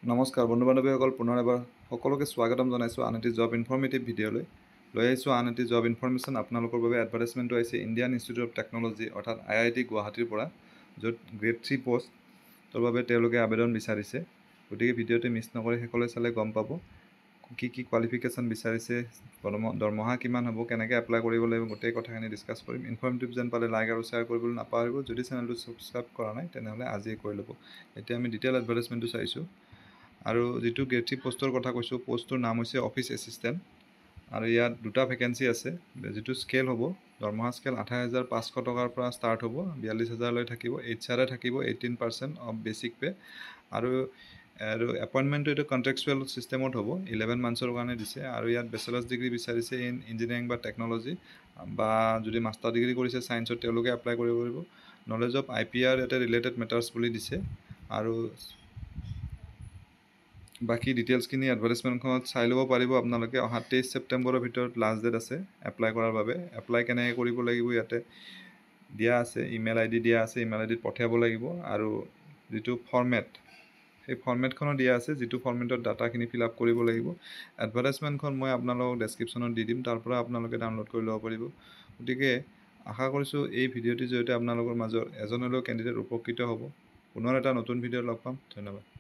নমস্কাৰ বন্ধু বান্ধৱীসকল, পুনৰ এবাৰ সকলোকে স্বাগতম জনাইছোঁ আন এটি জব ইনফৰ্মেটিভ ভিডিঅ'লৈ। লৈ আহিছোঁ আন এটি জব ইনফৰ্মেশ্যন আপোনালোকৰ বাবে। এডভাৰটাইজমেণ্টটো আহিছে ইণ্ডিয়ান ইনষ্টিটিউট অফ টেকন'লজি অৰ্থাৎ IIT গুৱাহাটীৰ পৰা, য'ত গ্ৰেড 3 পষ্টৰ বাবে তেওঁলোকে আবেদন বিচাৰিছে। গতিকে ভিডিঅ'টো মিছ নকৰি শেষলৈ চালে গম পাব কি কোৱালিফিকেশ্যন বিচাৰিছে, দৰমহা কিমান হ'ব, কেনেকৈ এপ্লাই কৰিব লাগিব, গোটেই কথাখিনি ডিছকাছ কৰিম। ইনফৰ্মেটিভ যেন পালে লাইক আৰু শ্বেয়াৰ কৰিবলৈ নাপাহৰিব। যদি চেনেলটো ছাবস্ক্ৰাইব কৰা নাই তেনেহ'লে আজিয়ে কৰি ল'ব। এতিয়া আমি ডিটেইল এডভাৰটাইজমেণ্টটো চাইছোঁ। আৰু যিটো গ্ৰেড 3 পষ্টৰ কথা কৈছোঁ, পষ্টটোৰ নাম হৈছে অফিচ এছিষ্টেণ্ট। আৰু ইয়াত দুটা ভেকেঞ্চি আছে। যিটো স্কেল হ'ব, দৰমহা স্কেল 28,500 টকাৰ পৰা ষ্টাৰ্ট হ'ব, 42,000লৈ থাকিব। HR থাকিব 18% অফ বেচিক পে'। আৰু এপইণ্টমেণ্টটো এইটো কণ্ট্ৰেকচুৱেল ছিষ্টেমত হ'ব, 11 মান্থছৰ কাৰণে দিছে। আৰু ইয়াত বেচেলাৰ্ছ ডিগ্ৰী বিচাৰিছে ইন ইঞ্জিনিয়াৰিং বা টেকন'লজি, বা যদি মাষ্টাৰ ডিগ্ৰী কৰিছে ছায়েন্সত তেওঁলোকে এপ্লাই কৰিব পাৰিব। নলেজ অফ IPR ইয়াতে ৰিলেটেড মেটাৰ্ছ বুলি দিছে। আৰু বাকী ডিটেইলছখিনি এডভাৰটাইজমেণ্টখনত চাই ল'ব পাৰিব আপোনালোকে। অহা 23 ছেপ্টেম্বৰৰ ভিতৰত লাষ্ট ডেট আছে এপ্লাই কৰাৰ বাবে। এপ্লাই কেনেকৈ কৰিব লাগিব ইয়াতে দিয়া আছে, ইমেইল ID দিয়া আছে, ইমেইল IDত পঠিয়াব লাগিব। আৰু যিটো ফৰ্মেট, সেই ফৰ্মেটখনো দিয়া আছে, যিটো ফৰ্মেটত ডাটাখিনি ফিল আপ কৰিব লাগিব। এডভাৰটাইজমেণ্টখন মই আপোনালোকক ডেছক্ৰিপশ্যনত দি দিম, তাৰ পৰা আপোনালোকে ডাউনলোড কৰি ল'ব পাৰিব। গতিকে আশা কৰিছোঁ এই ভিডিঅ'টিৰ জৰিয়তে আপোনালোকৰ মাজৰ এজন হ'লেও কেণ্ডিডেট উপকৃত হ'ব। পুনৰ এটা নতুন ভিডিঅ'ত লগ পাম। ধন্যবাদ।